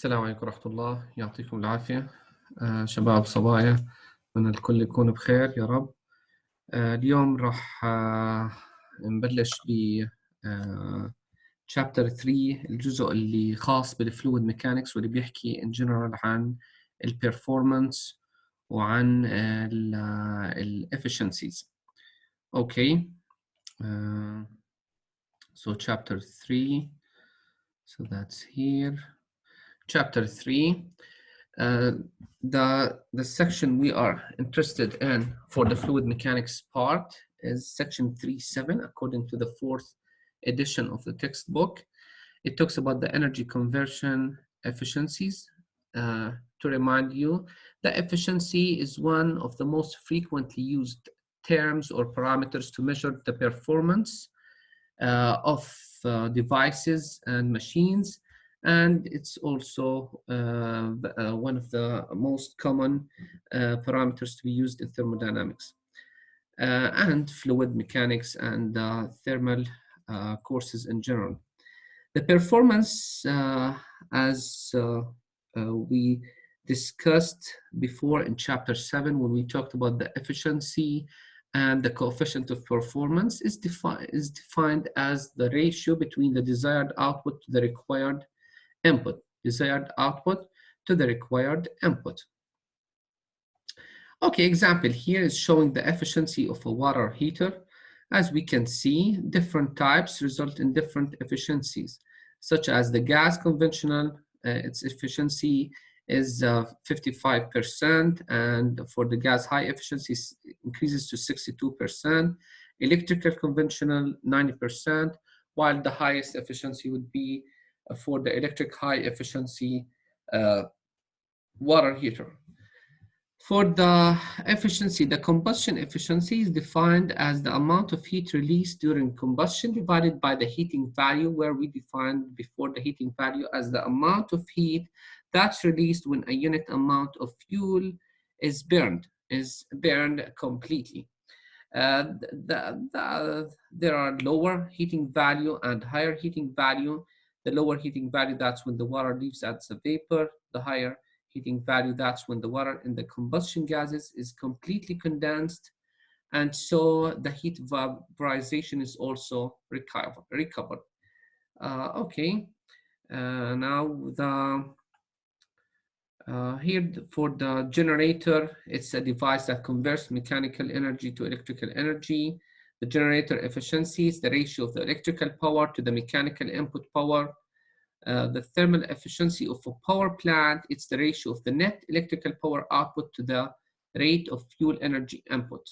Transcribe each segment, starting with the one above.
السلام عليكم ورحمة الله يعطيكم العافية. شباب صبايا، من الكل يكون بخير يا رب. اليوم راح نبلش ب chapter 3، الجزء اللي خاص بالفلويد ميكانكس واللي بيحكي in general عن البرفورمانس وعن الefficiencies. Okay. So chapter 3, so that's here. Chapter 3, the section we are interested in for the fluid mechanics part is section 3.7 according to the 4th edition of the textbook. It talks about the energy conversion efficiencies. To remind you, the efficiency is one of the most frequently used terms or parameters to measure the performance of devices and machines, and it's also one of the most common parameters to be used in thermodynamics and fluid mechanics and thermal courses in general. The performance, as we discussed before in chapter 7 when we talked about the efficiency and the coefficient of performance, is defined as the ratio between the desired output to the required input. Okay, example here is showing the efficiency of a water heater. As we can see, different types result in different efficiencies, such as the gas conventional, its efficiency is 55%, and for the gas high efficiency increases to 62%, electrical conventional 90%, while the highest efficiency would be for the electric high efficiency water heater. For the efficiency, the combustion efficiency is defined as the amount of heat released during combustion divided by the heating value, where we defined before the heating value as the amount of heat that's released when a unit amount of fuel is burned completely. There are lower heating value and higher heating value. The lower heating value, that's when the water leaves as a vapor. The higher heating value, that's when the water in the combustion gases is completely condensed, and so the heat vaporization is also recovered. Okay, now here for the generator, it's a device that converts mechanical energy to electrical energy. The generator efficiency is the ratio of the electrical power to the mechanical input power. The thermal efficiency of a power plant, it's the ratio of the net electrical power output to the rate of fuel energy input.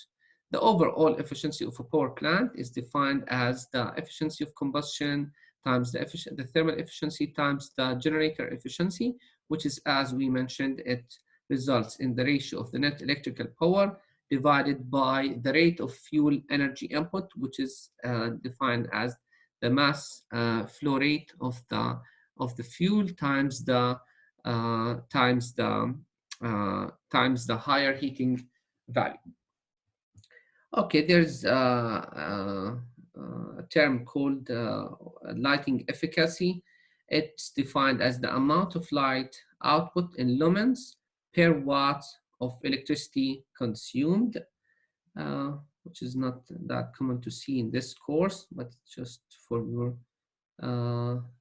The overall efficiency of a power plant is defined as the efficiency of combustion times the thermal efficiency times the generator efficiency, which is, as we mentioned, it results in the ratio of the net electrical power divided by the rate of fuel energy input, which is defined as the mass flow rate of the fuel times the higher heating value. Okay, there's a term called lighting efficacy. It's defined as the amount of light output in lumens per watt of electricity consumed, which is not that common to see in this course, but just for your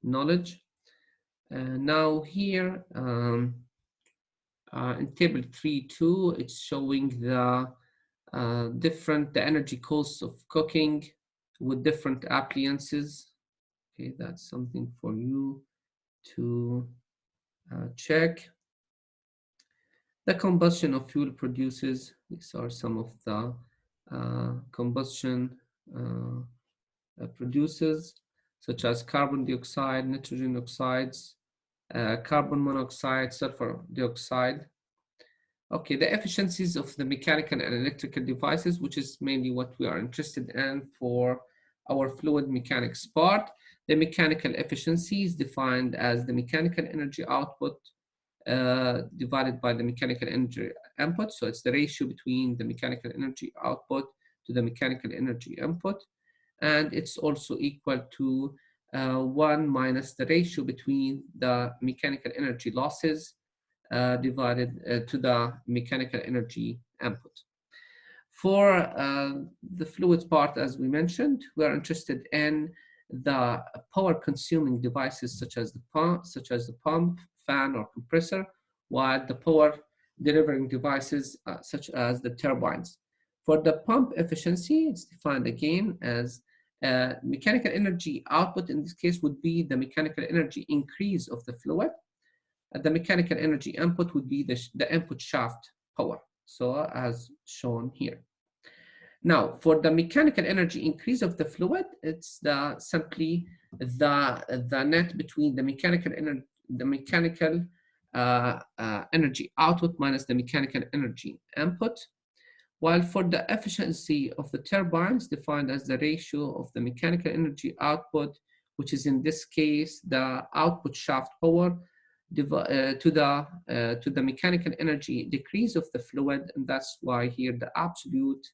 knowledge. Now here in table 3.2, it's showing the the energy costs of cooking with different appliances. Okay, that's something for you to check. The combustion of fuel produces, these are some of the combustion produces, such as carbon dioxide, nitrogen oxides, carbon monoxide, sulfur dioxide. Okay, the efficiencies of the mechanical and electrical devices, which is mainly what we are interested in for our fluid mechanics part. The mechanical efficiency is defined as the mechanical energy output divided by the mechanical energy input. So it's the ratio between the mechanical energy output to the mechanical energy input. And it's also equal to 1 minus the ratio between the mechanical energy losses divided to the mechanical energy input. For the fluids part, as we mentioned, we are interested in the power-consuming devices such as the pump, fan, or compressor, while the power-delivering devices such as the turbines. For the pump efficiency, it's defined again as mechanical energy output. In this case, would be the mechanical energy increase of the fluid. The mechanical energy input would be the input shaft power, so as shown here. Now, for the mechanical energy increase of the fluid, it's simply the net between the mechanical energy output minus the mechanical energy input. While for the efficiency of the turbines, defined as the ratio of the mechanical energy output, which is in this case the output shaft power to the mechanical energy decrease of the fluid, and that's why here the absolute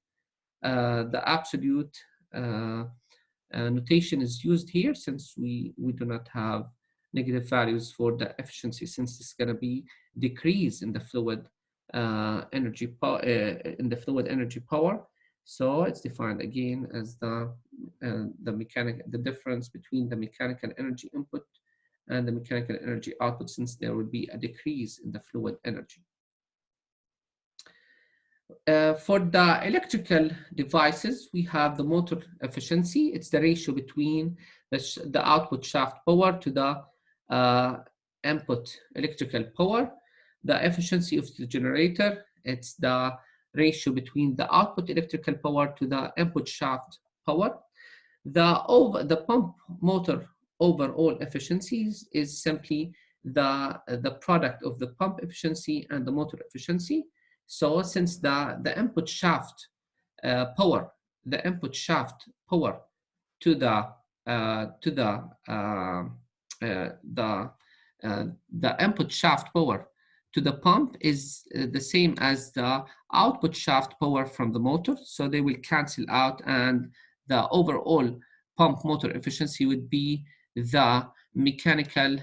notation is used here, since we do not have negative values for the efficiency, since it's going to be decrease in the fluid energy power. So it's defined again as the difference between the mechanical energy input and the mechanical energy output, since there will be a decrease in the fluid energy. For the electrical devices, we have the motor efficiency. It's the ratio between the output shaft power to the input electrical power. The efficiency of the generator, it's the ratio between the output electrical power to the input shaft power. The pump motor overall efficiencies is simply the product of the pump efficiency and the motor efficiency. So since the input shaft power, to the input shaft power to the pump is the same as the output shaft power from the motor, so they will cancel out, and the overall pump motor efficiency would be the mechanical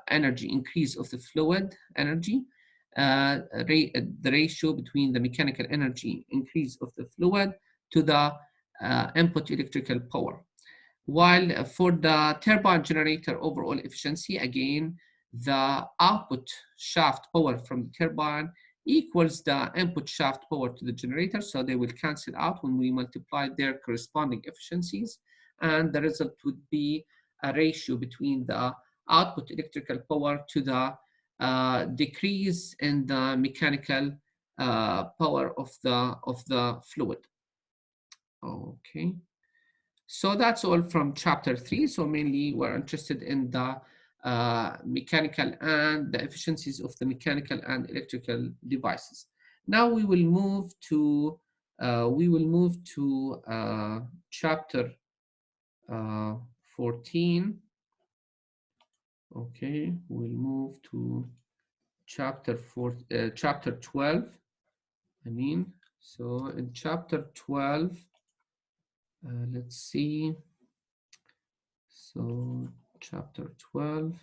energy increase of the fluid energy, the ratio between the mechanical energy increase of the fluid to the input electrical power. While for the turbine generator overall efficiency, again, the output shaft power from the turbine equals the input shaft power to the generator, so they will cancel out when we multiply their corresponding efficiencies, and the result would be a ratio between the output electrical power to the decrease in the mechanical power of the fluid. Okay, so that's all from chapter 3. So mainly we're interested in the mechanical and the efficiencies of the mechanical and electrical devices. Now we will move to chapter 14. Okay, we'll move to chapter 12. I mean, so in chapter 12, let's see. So chapter 12.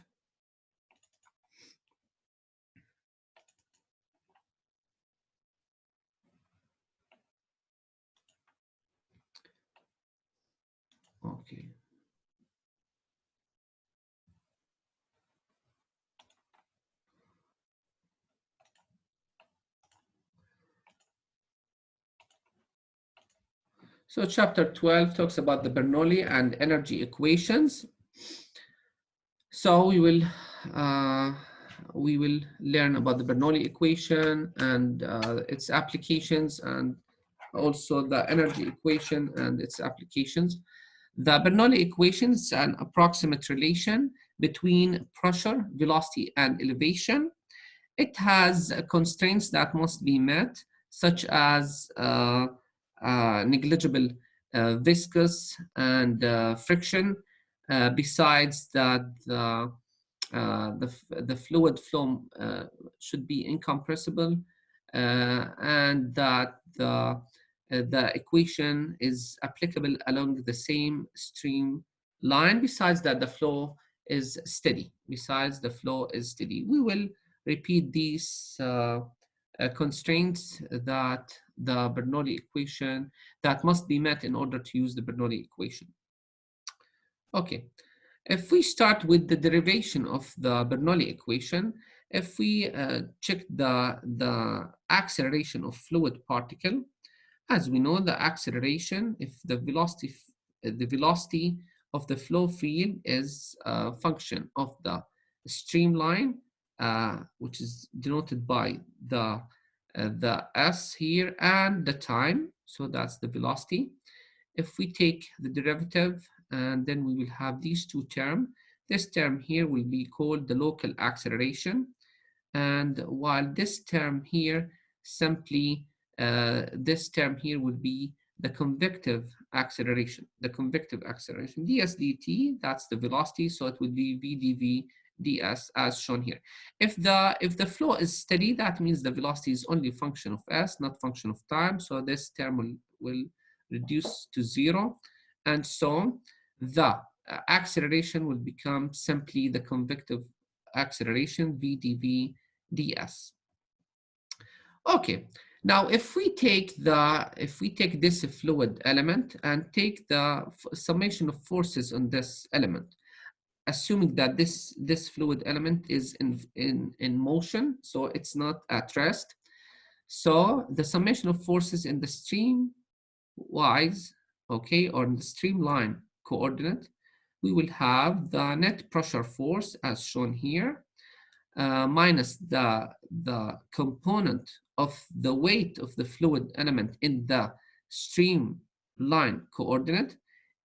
Okay. So chapter 12 talks about the Bernoulli and energy equations. So we will learn about the Bernoulli equation and its applications, and also the energy equation and its applications. The Bernoulli equation is an approximate relation between pressure, velocity, and elevation. It has constraints that must be met, such as negligible viscous and friction. Besides that, the fluid flow should be incompressible, and that the equation is applicable along the same stream line. Besides that, the flow is steady. Besides, the flow is steady. We will repeat these constraints that the Bernoulli equation that must be met in order to use the Bernoulli equation. Okay, if we start with the derivation of the Bernoulli equation, if we check the acceleration of fluid particle, as we know, the acceleration, if the velocity of the flow field is a function of the streamline, which is denoted by the s here, and the time. So that's the velocity. If we take the derivative, and then we will have these two terms. This term here will be called the local acceleration. And while this term here simply, this term here will be the convective acceleration. The convective acceleration, ds dt, that's the velocity, so it will be v dv ds as shown here. If the flow is steady, that means the velocity is only a function of s, not function of time. So this term will reduce to zero, and so the acceleration will become simply the convective acceleration v dv ds. Okay, now if we take this fluid element and take the summation of forces on this element, assuming that this fluid element is in motion, so it's not at rest. So the summation of forces in the stream wise, okay, or in the streamline coordinate, we will have the net pressure force as shown here, minus the component of the weight of the fluid element in the streamline coordinate,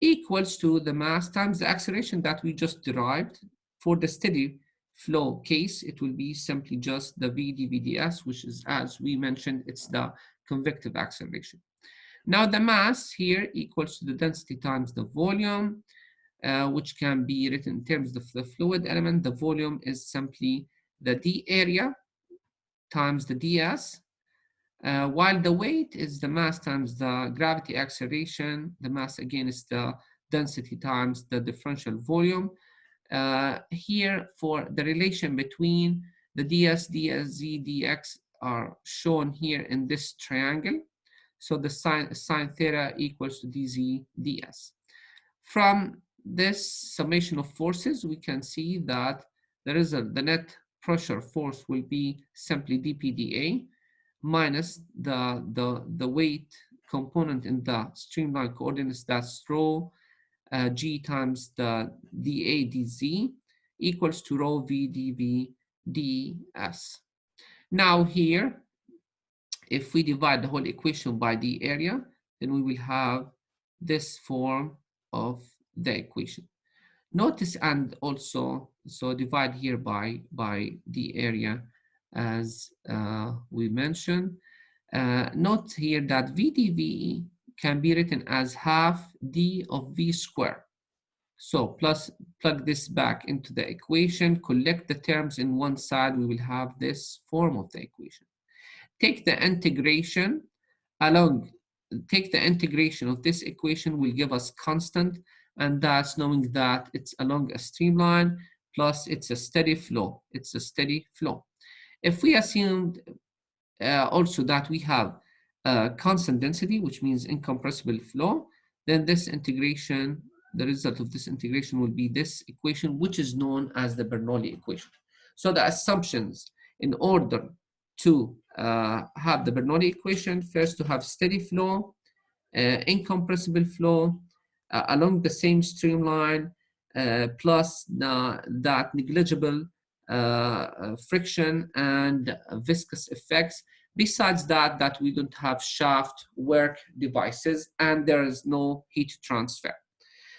equals to the mass times the acceleration that we just derived. For the steady flow case, it will be simply just the v dv ds, which is, as we mentioned, it's the convective acceleration. Now the mass here equals to the density times the volume, which can be written in terms of the fluid element. The volume is simply the d area times the ds, while the weight is the mass times the gravity acceleration. The mass again is the density times the differential volume. Here, for the relation between the ds, dsz, dx are shown here in this triangle. So the sine theta equals to dz, ds. From this summation of forces, we can see that the net pressure force will be simply dpdA minus the weight component in the streamline coordinates, that's rho g times the dA dz, equals to rho v dv ds. Now here, if we divide the whole equation by the area, then we will have this form of the equation. Notice, and also, so divide here by the area as we mentioned. Note here that v dv can be written as half d of v squared. So plug this back into the equation, collect the terms in one side, we will have this form of the equation. Take the integration of this equation will give us constant, and that's knowing that it's along a streamline, plus it's a steady flow. It's a steady flow. If we assumed also that we have constant density, which means incompressible flow, then this integration, the result of this integration will be this equation, which is known as the Bernoulli equation. So the assumptions in order to have the Bernoulli equation: first, to have steady flow, incompressible flow along the same streamline, plus that negligible friction and viscous effects. Besides that we don't have shaft work devices, and there is no heat transfer.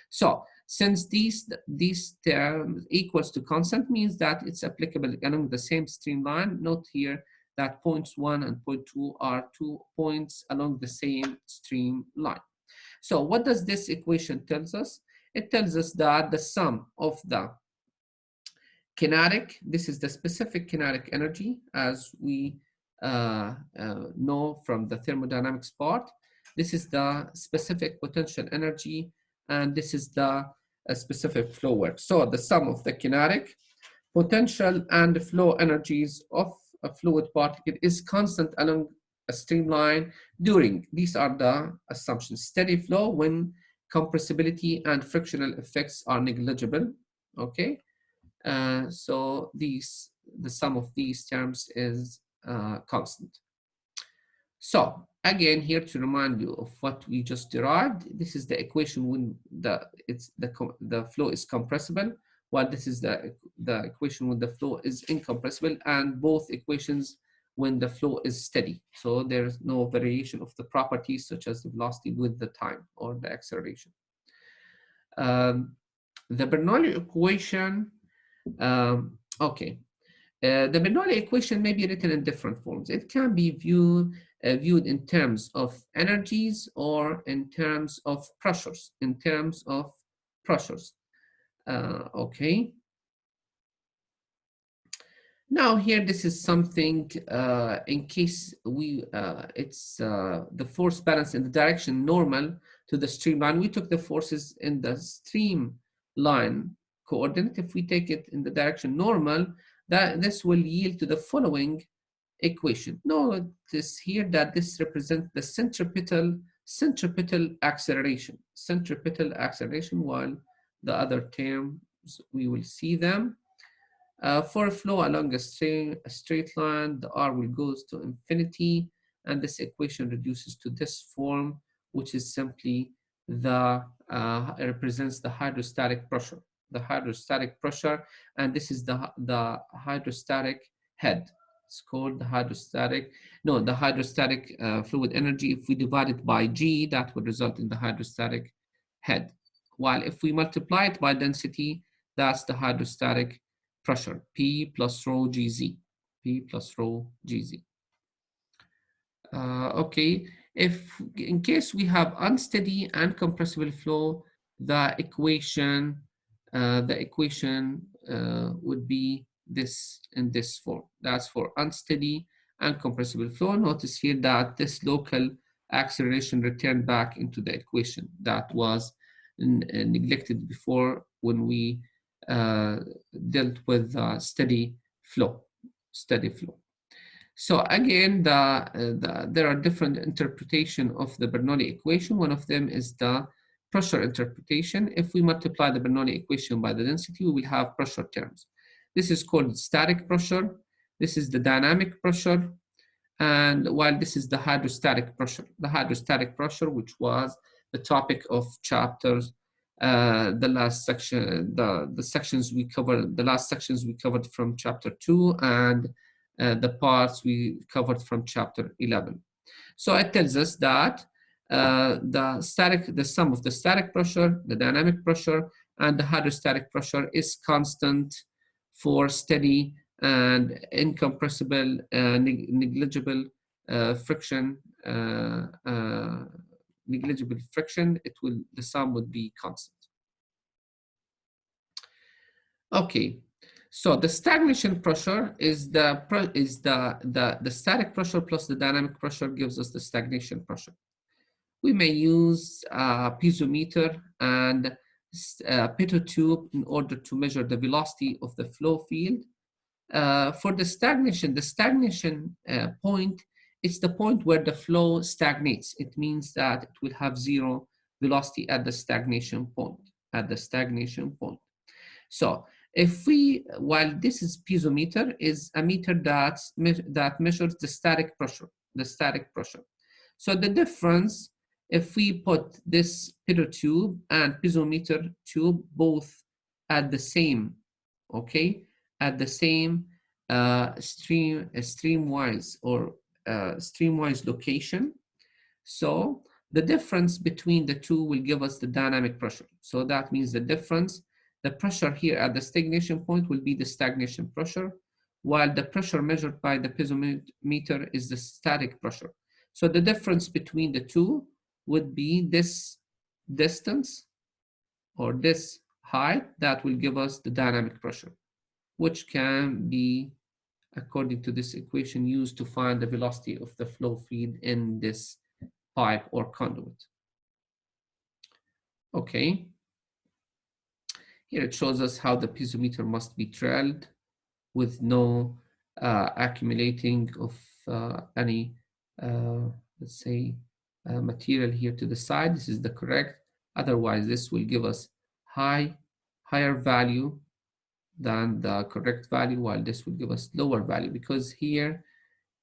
So since these terms equals to constant, means that it's applicable along the same streamline. Note here that points 1 and point 2 are 2 points along the same streamline. So what does this equation tells us? It tells us that the sum of the kinetic, this is the specific kinetic energy, as we know from the thermodynamics part. This is the specific potential energy, and this is the a specific flow work. So the sum of the kinetic, potential, and flow energies of a fluid particle is constant along a streamline during, these are the assumptions, steady flow when compressibility and frictional effects are negligible, okay? So the sum of these terms is constant. So again, here to remind you of what we just derived, this is the equation when the flow is compressible, while this is the equation when the flow is incompressible, and both equations when the flow is steady. So there's no variation of the properties such as the velocity with the time or the acceleration. The Bernoulli equation, okay. The Bernoulli equation may be written in different forms. It can be viewed in terms of energies or in terms of pressures, okay. Now here, this is something in case it's the force balance in the direction normal to the streamline. We took the forces in the streamline coordinate. If we take it in the direction normal, this will yield to the following equation. Notice here that this represents the centripetal acceleration, while the other terms, we will see them. For a flow along a straight line, the R will go to infinity, and this equation reduces to this form, which is simply represents the hydrostatic pressure. And this is the hydrostatic head. It's called the hydrostatic fluid energy. If we divide it by G, that would result in the hydrostatic head. While if we multiply it by density, that's the hydrostatic pressure, P plus rho Gz. Okay, in case we have unsteady and compressible flow, the equation would be this in this form. That's for unsteady and compressible flow. Notice here that this local acceleration returned back into the equation that was neglected before when we dealt with steady flow. So again, there are different interpretations of the Bernoulli equation. One of them is the pressure interpretation. If we multiply the Bernoulli equation by the density, we will have pressure terms. This is called static pressure. This is the dynamic pressure. And while this is the hydrostatic pressure, which was the topic of chapters, the last section, the sections we covered, the last sections we covered from chapter 2, and the parts we covered from chapter 11. So it tells us that the sum of the static pressure, the dynamic pressure, and the hydrostatic pressure is constant for steady and incompressible, negligible friction. The sum would be constant. Okay, so the stagnation pressure is the static pressure plus the dynamic pressure gives us the stagnation pressure. We may use a piezometer and a pitot tube in order to measure the velocity of the flow field. For the stagnation point, it's the point where the flow stagnates. It means that it will have zero velocity at the stagnation point. So while this is piezometer, is a meter that measures the static pressure. So the difference, if we put this pitot tube and piezometer tube both at the same, streamwise location, so the difference between the two will give us the dynamic pressure. So that means the pressure here at the stagnation point will be the stagnation pressure, while the pressure measured by the piezometer is the static pressure. So the difference between the two would be this distance or this height that will give us the dynamic pressure, which can be, according to this equation, used to find the velocity of the flow field in this pipe or conduit. Okay. Here it shows us how the piezometer must be drilled with no accumulating of any, uh, let's say, material here to the side. This is the correct. Otherwise, this will give us higher value than the correct value, while this will give us lower value because here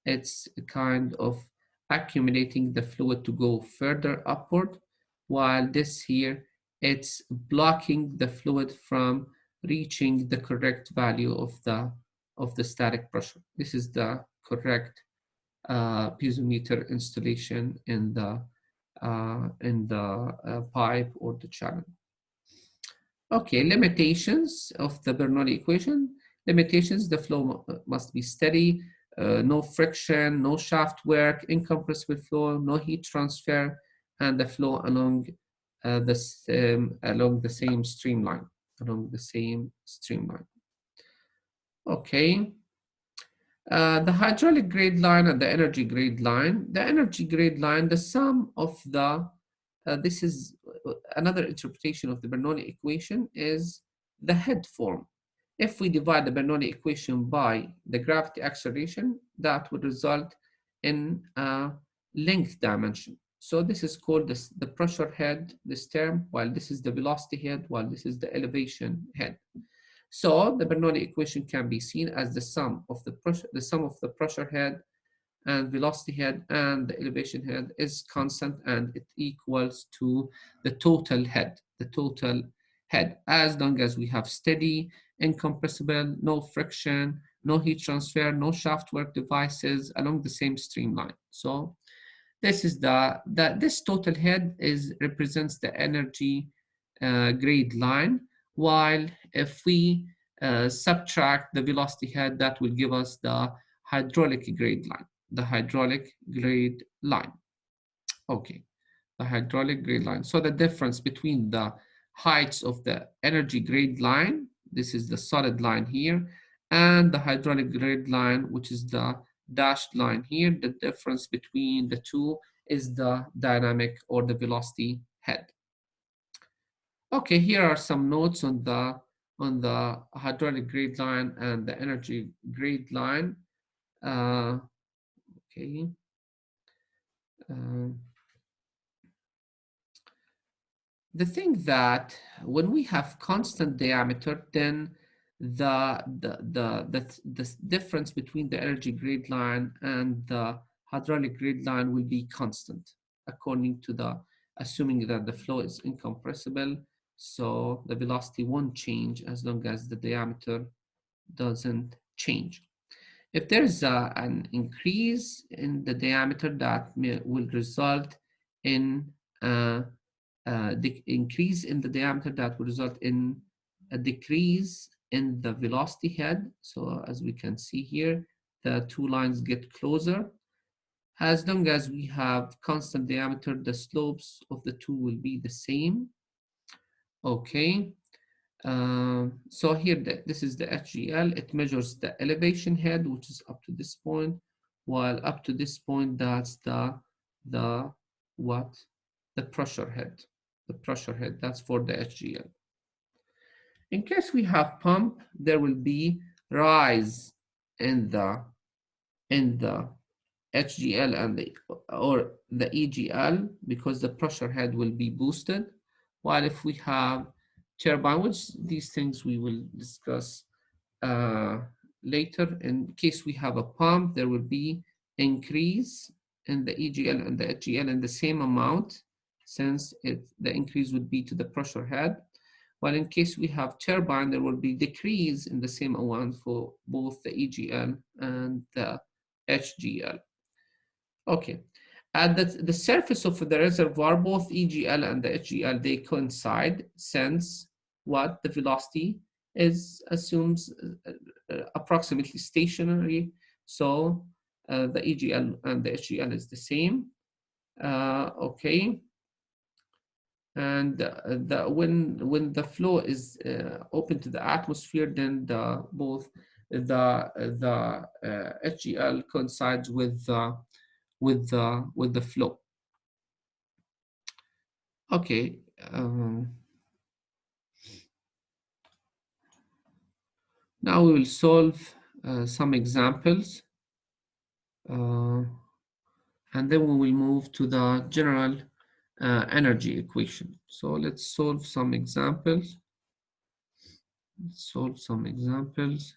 it's kind of accumulating the fluid to go further upward, while this here, it's blocking the fluid from reaching the correct value of the static pressure. This is the correct piezometer installation in the pipe or the channel. Okay, limitations of the Bernoulli equation. Limitations, the flow must be steady, no friction, no shaft work, incompressible flow, no heat transfer, and the flow along the same streamline, Okay, the hydraulic grade line and the energy grade line. The energy grade line, the sum of this is another interpretation of the Bernoulli equation is the head form. If we divide the Bernoulli equation by the gravity acceleration, that would result in a length dimension. So this is called the pressure head, this term, while this is the velocity head, while this is the elevation head. So the Bernoulli equation can be seen as the sum of the pressure head and velocity head and the elevation head is constant, and it equals to the total head, as long as we have steady, incompressible, no friction, no heat transfer, no shaft work devices along the same streamline. So this is this total head represents the energy grade line, while if we subtract the velocity head, that will give us the hydraulic grade line. Okay, the hydraulic grade line. So the difference between the heights of the energy grade line, this is the solid line here, and the hydraulic grade line, which is the dashed line here, the difference between the two is the dynamic or the velocity head. Okay, here are some notes on the hydraulic grade line and the energy grade line. Okay. The thing that when we have constant diameter, then the difference between the energy grade line and the hydraulic grade line will be constant according to assuming that the flow is incompressible, so the velocity won't change as long as the diameter doesn't change. If there is an increase in the diameter, that will result in the increase in the diameter that will result in a decrease in the velocity head. So as we can see here, the two lines get closer. As long as we have constant diameter, the slopes of the two will be the same. Okay. So here, this is the HGL. It measures the elevation head, which is up to this point, while up to this point, that's the what? The pressure head. The pressure head, that's for the HGL. In case we have pump, there will be rise in the HGL and the EGL because the pressure head will be boosted. While if we have turbine, which these things we will discuss later, in case we have a pump, there will be increase in the EGL and the HGL in the same amount, since the increase would be to the pressure head. While in case we have turbine, there will be decrease in the same amount for both the EGL and the HGL. Okay, at the surface of the reservoir, both EGL and the HGL, they coincide, since what? The velocity assumes approximately stationary. So the EGL and the HGL is the same. Okay. And when the flow is open to the atmosphere, then both the HGL coincides with the flow. Okay. Now we will solve some examples, uh, and then we will move to the general energy equation. So let's solve some examples. Let's solve some examples.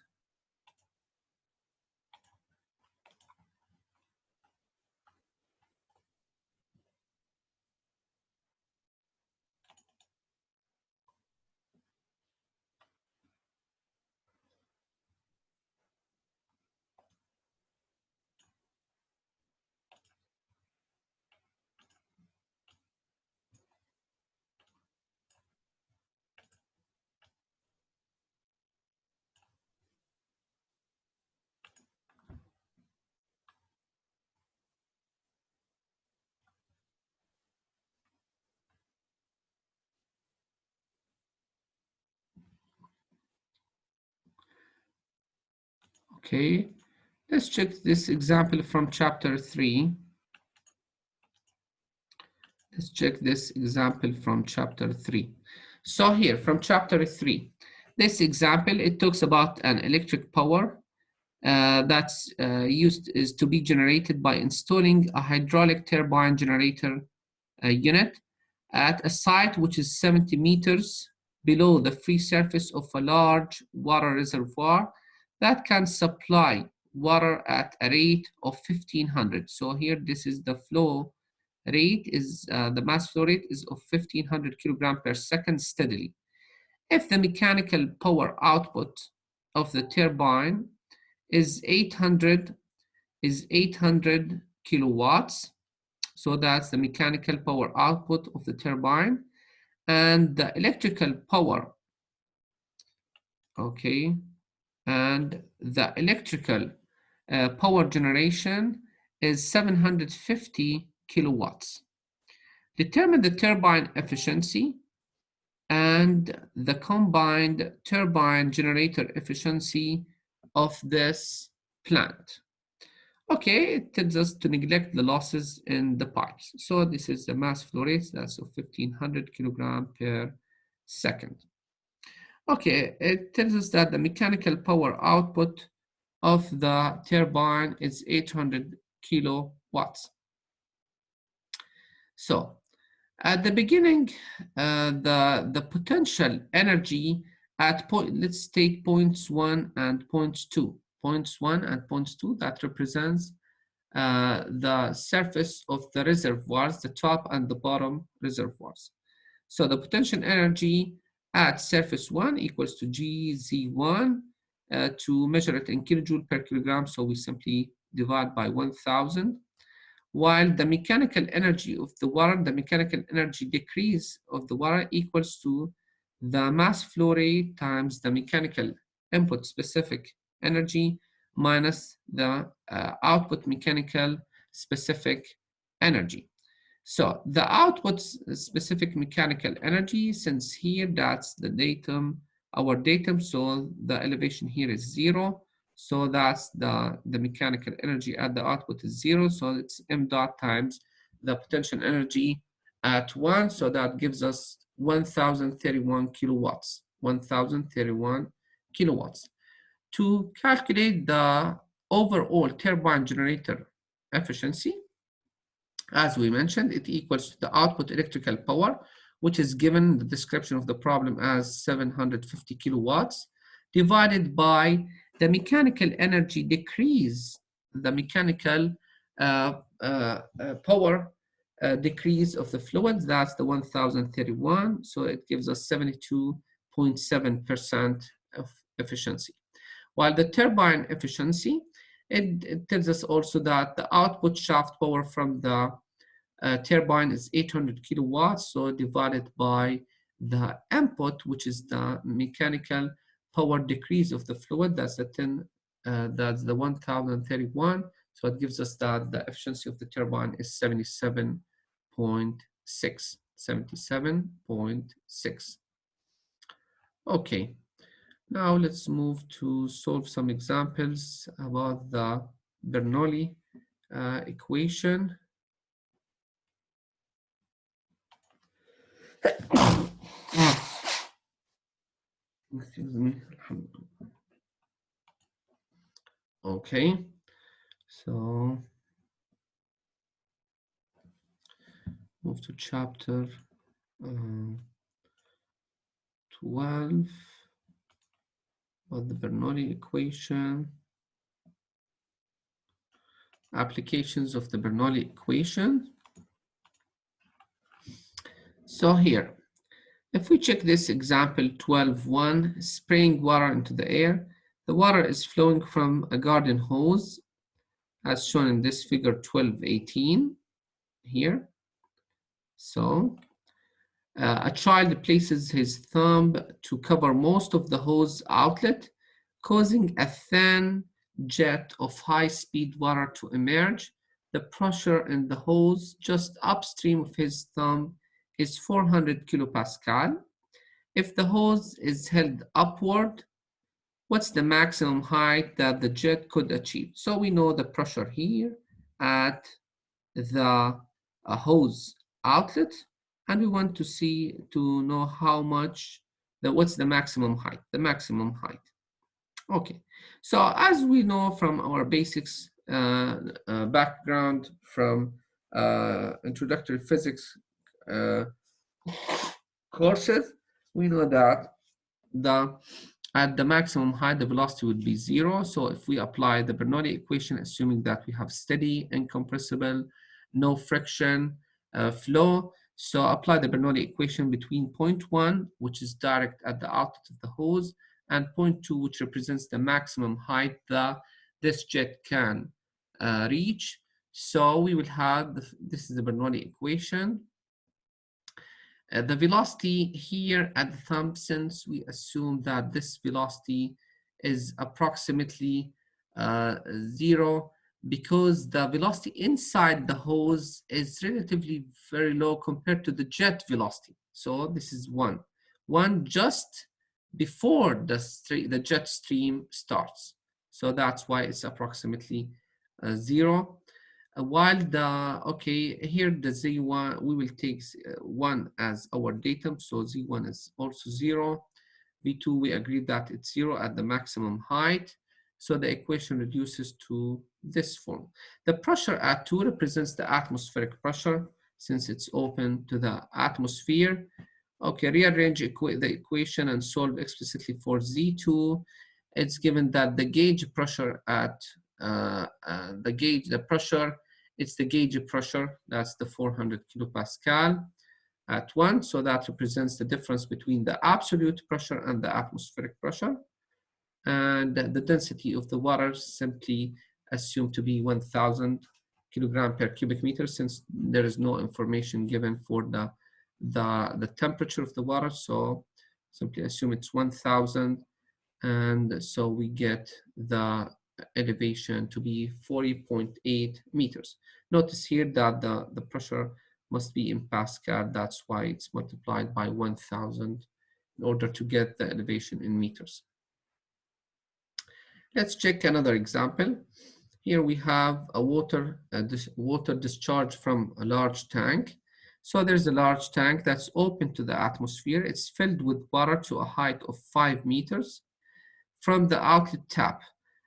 Okay, let's check this example from chapter 3. Let's check this example from chapter 3. So here from chapter 3, this example, it talks about an electric power that's used is to be generated by installing a hydraulic turbine generator unit at a site which is 70 meters below the free surface of a large water reservoir that can supply water at a rate of 1500. So here this is the flow rate is the mass flow rate is of 1500 kilogram per second steadily. If the mechanical power output of the turbine is 800 kilowatts, so that's the mechanical power output of the turbine, and the electrical power, okay, and the electrical power generation is 750 kilowatts. Determine the turbine efficiency and the combined turbine generator efficiency of this plant. Okay, it tells us to neglect the losses in the pipes. So this is the mass flow rate, that's of 1500 kilogram per second. Okay, it tells us that the mechanical power output of the turbine is 800 kilowatts. So at the beginning, the potential energy at point, let's take points 1 and points 2. Points 1 and points 2, that represents the surface of the reservoirs, the top and the bottom reservoirs. So the potential energy at surface 1 equals to Gz1. To measure it in kilojoule per kilogram, so we simply divide by 1000. While the mechanical energy of the water, the mechanical energy decrease of the water equals to the mass flow rate times the mechanical input specific energy minus the output mechanical specific energy. So the output specific mechanical energy, since here that's the datum, our datum, so the elevation here is 0. So that's the mechanical energy at the output is 0. So it's m dot times the potential energy at 1. So that gives us 1031 kilowatts. 1031 kilowatts. To calculate the overall turbine generator efficiency, as we mentioned, it equals to the output electrical power, which is given the description of the problem as 750 kilowatts, divided by the mechanical energy decrease, the mechanical power decrease of the fluid, that's the 1031, so it gives us 72.7% of efficiency. While the turbine efficiency, it tells us also that the output shaft power from the turbine is 800 kilowatts, so divided by the input, which is the mechanical power decrease of the fluid, that's the 10, that's the 1031. So it gives us that the efficiency of the turbine is 77.6. 77.6. Okay, now let's move to solve some examples about the Bernoulli equation. Excuse me. Okay, so move to chapter um, 12 of the Bernoulli equation, applications of the Bernoulli equation. So here, if we check this example 12.1, spraying water into the air, the water is flowing from a garden hose as shown in this figure 12.18 here. So a child places his thumb to cover most of the hose outlet, causing a thin jet of high-speed water to emerge. The pressure in the hose just upstream of his thumb is 400 kilopascal. If the hose is held upward, what's the maximum height that the jet could achieve? So we know the pressure here at the hose outlet, and we want to know how much, what's the maximum height, Okay, so as we know from our basics background from introductory physics uh, courses, we know that the at the maximum height, the velocity would be zero. So if we apply the Bernoulli equation, assuming that we have steady, incompressible, no friction flow, so apply the Bernoulli equation between point 1, which is direct at the outlet of the hose, and point 2, which represents the maximum height that this jet can reach. So we will have, this is the Bernoulli equation. The velocity here at the thumb, since we assume that this velocity is approximately zero, because the velocity inside the hose is relatively very low compared to the jet velocity. So this is one just before the jet stream starts. So that's why it's approximately zero. While okay, here the Z1, we will take 1 as our datum, so Z1 is also 0. V2, we agreed that it's 0 at the maximum height, so the equation reduces to this form. The pressure at 2 represents the atmospheric pressure, since it's open to the atmosphere. Okay, rearrange the equation and solve explicitly for Z2. It's given that the gauge pressure at it's the gauge pressure, that's the 400 kilopascal at 1. So that represents the difference between the absolute pressure and the atmospheric pressure. And the density of the water simply assumed to be 1,000 kilogram per cubic meter, since there is no information given for the temperature of the water. So simply assume it's 1,000. And so we get the elevation to be 40.8 meters. Notice here that the pressure must be in Pascal. That's why it's multiplied by 1,000 in order to get the elevation in meters. Let's check another example. Here we have a water discharge from a large tank. So there's a large tank that's open to the atmosphere. It's filled with water to a height of 5 meters. From the outlet tap,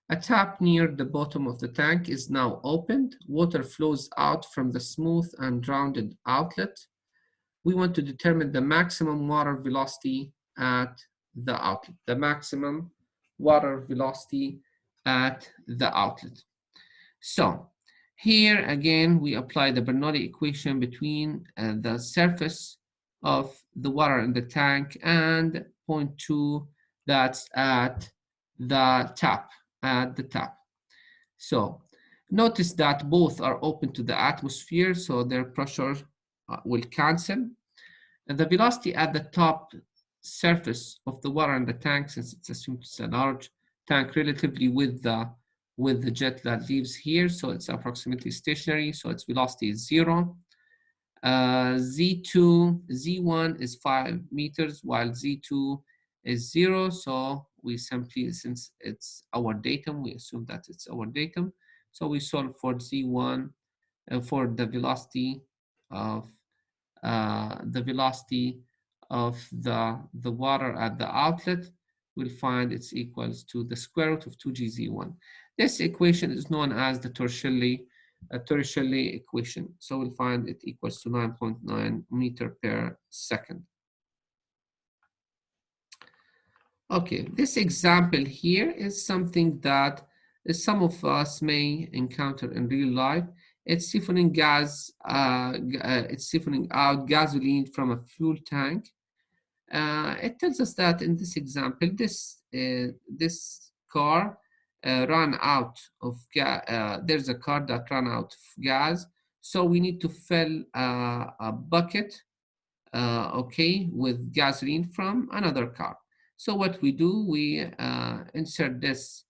a tap near the bottom of the tank is now opened. Water flows out from the smooth and rounded outlet. We want to determine the maximum water velocity at the outlet. The maximum water velocity at the outlet. So here again, we apply the Bernoulli equation between the surface of the water in the tank and point 2, that's at the tap, So notice that both are open to the atmosphere, so their pressure will cancel. And the velocity at the top surface of the water in the tank, since it's assumed it's a large tank relatively with the jet that leaves here, so it's approximately stationary, so its velocity is 0. Z1 is 5 meters, while Z2 is 0. So we simply, since it's our datum, we assume that it's our datum. So we solve for Z1 for the velocity of the water at the outlet. We'll find it's equals to the square root of 2gz1. This equation is known as the Torricelli equation. So we'll find it equals to 9.9 meter per second. Okay, this example here is something that some of us may encounter in real life. It's siphoning it's siphoning out gasoline from a fuel tank. It tells us that in this example, this car ran out of gas. There's a car that ran out of gas, so we need to fill a bucket, okay, with gasoline from another car. So what we do, we insert this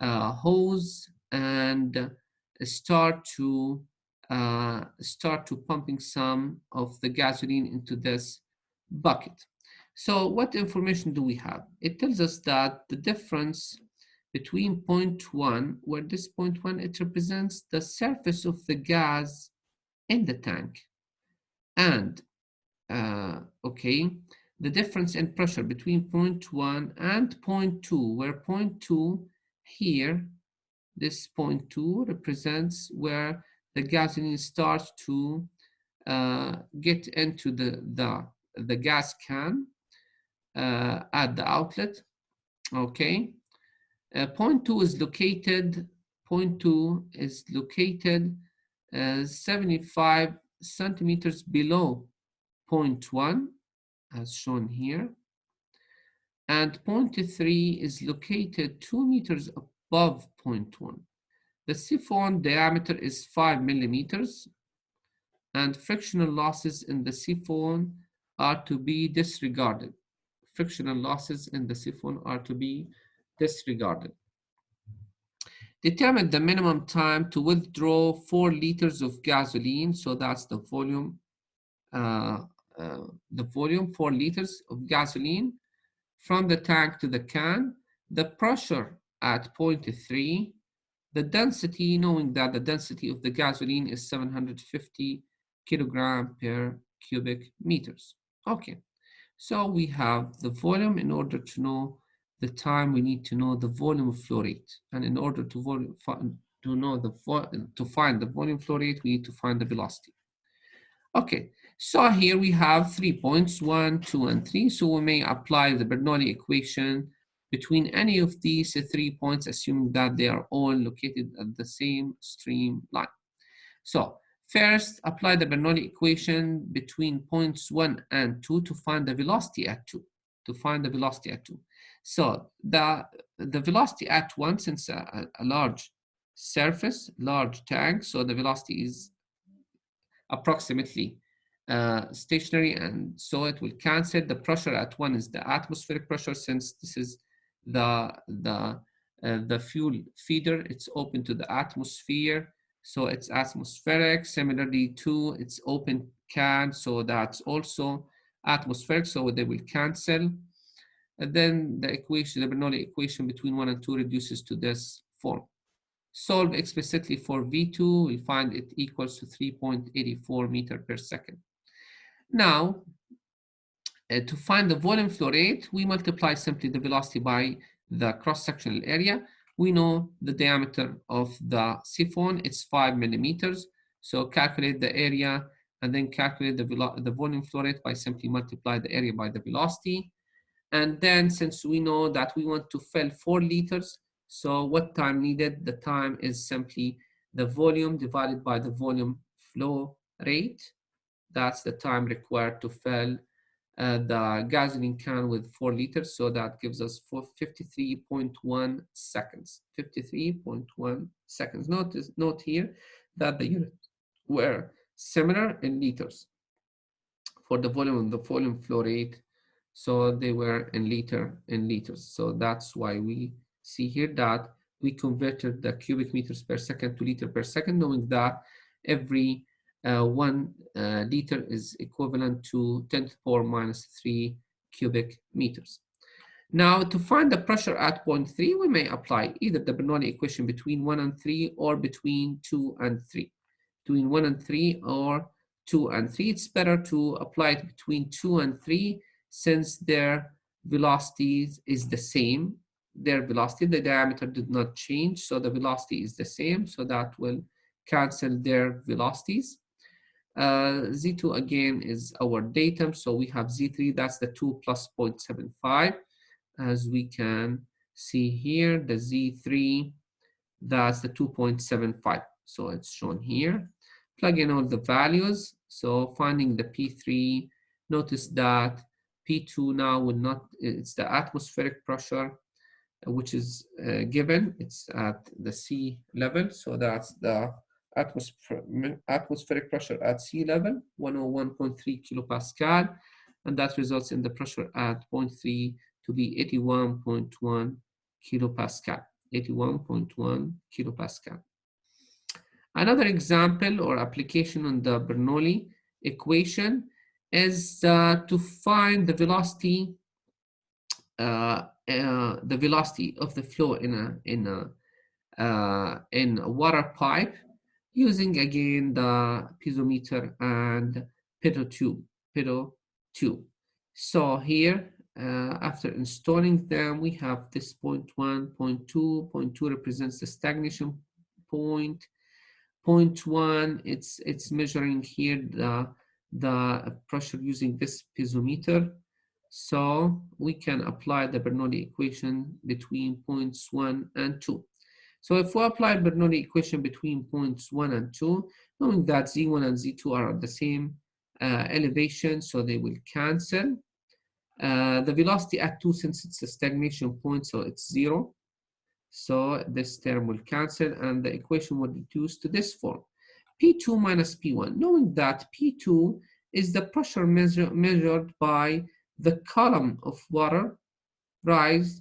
hose and start to pumping some of the gasoline into this bucket. So what information do we have? It tells us that the difference between point 1, where this point 1, it represents the surface of the gas in the tank, and okay, the difference in pressure between point 1 and point 2, where point 2 here, this point 2 represents where the gasoline starts to get into the gas can at the outlet, okay? Point 2 is located, 75 centimeters below point 1, as shown here. And point 3 is located 2 meters above point 1. The siphon diameter is 5 millimeters, and frictional losses in the siphon are to be disregarded. Frictional losses in the siphon are to be disregarded. Determine the minimum time to withdraw 4 liters of gasoline. So that's the volume, 4 liters of gasoline from the tank to the can, the pressure at point 3, the density, knowing that the density of the gasoline is 750 kilogram per cubic meters. Okay, so we have the volume. In order to know the time, we need to know the volume of flow rate. And in order to find the volume flow rate, we need to find the velocity. Okay, so here we have 3 points, 1, 2, and 3. So we may apply the Bernoulli equation between any of these 3 points, assuming that they are all located at the same stream line. So first, apply the Bernoulli equation between points 1 and 2 to find the velocity at 2. So the velocity at 1, since a large surface, large tank, so the velocity is approximately stationary, and so it will cancel. The pressure at 1 is the atmospheric pressure, since this is the fuel feeder. It's open to the atmosphere, so it's atmospheric. Similarly, 2, it's open can, so that's also atmospheric, so they will cancel. And then the Bernoulli equation between 1 and 2 reduces to this form. Solve explicitly for V2, we find it equals to 3.84 meter per second. Now, to find the volume flow rate, we multiply simply the velocity by the cross-sectional area. We know the diameter of the siphon, it's 5 millimeters. So calculate the area and then calculate the volume flow rate by simply multiply the area by the velocity. And then since we know that we want to fill 4 liters, so what time needed? The time is simply the volume divided by the volume flow rate. That's the time required to fill the gasoline can with 4 liters. So that gives us 53.1 seconds. 53.1 seconds. Note here that the units were similar in liters for the volume and the volume flow rate. So they were in liters. So that's why we see here that we converted the cubic meters per second to liter per second, knowing that every 1 liter is equivalent to 10 to the power minus 3 cubic meters. Now, to find the pressure at point 3, we may apply either the Bernoulli equation between 1 and 3 or between 2 and 3. Between 1 and 3 or 2 and 3, it's better to apply it between 2 and 3 since their velocities is the same. their velocity. The diameter did not change, so the velocity is the same, so that will cancel their velocities. Z2 again is our datum, so we have Z3, that's the 2 plus 0.75. As we can see here, the Z3, that's the 2.75. So it's shown here. Plug in all the values. So finding the P3, notice that P2 now will not, it's the atmospheric pressure, which is given. It's at the sea level. So that's the atmospheric pressure at sea level, 101.3 kilopascal. And that results in the pressure at point 3 to be 81.1 kilopascal. 81.1 kilopascal. Another example or application on the Bernoulli equation is to find the velocity of the flow in a water pipe using again the piezometer and pitot tube. So here, after installing them, we have this point 1, point 2. Point 2 represents the stagnation point. Point 1, it's measuring here the pressure using this piezometer. So we can apply the Bernoulli equation between points 1 and 2. So if we apply Bernoulli equation between points 1 and 2, knowing that Z1 and Z2 are at the same elevation, so they will cancel. The velocity at 2, since it's a stagnation point, so it's 0. So this term will cancel, and the equation will reduce to this form. P2 minus P1, knowing that P2 is the pressure measured by the column of water rise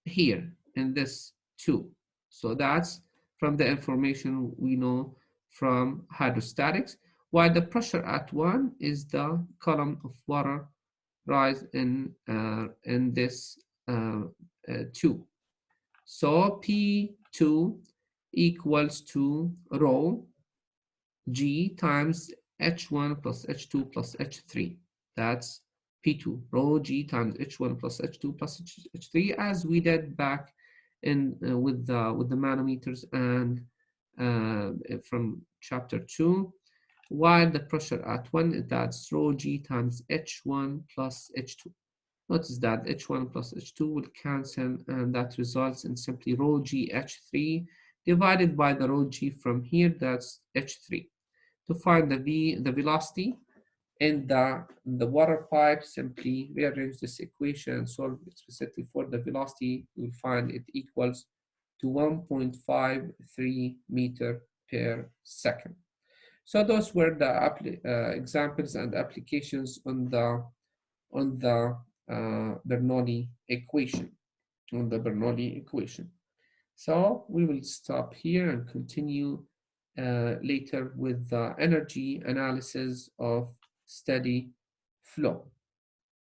here in this tube. So that's from the information we know from hydrostatics, while the pressure at 1 is the column of water rise in this tube. So P2 equals to rho G times H1 plus H2 plus H3. That's P2, rho G times H1 plus H2 plus H3, as we did back in with the manometers and from chapter 2. While the pressure at 1, that's rho G times H1 plus H2. Notice that H1 plus H2 will cancel, and that results in simply rho G H3 divided by the rho G from here, that's H3. To find the velocity in the water pipe, simply rearrange this equation and solve it specifically for the velocity. You'll find it equals to 1.53 meter per second. So those were the examples and applications on the Bernoulli equation. So we will stop here and continue later with the energy analysis of steady flow.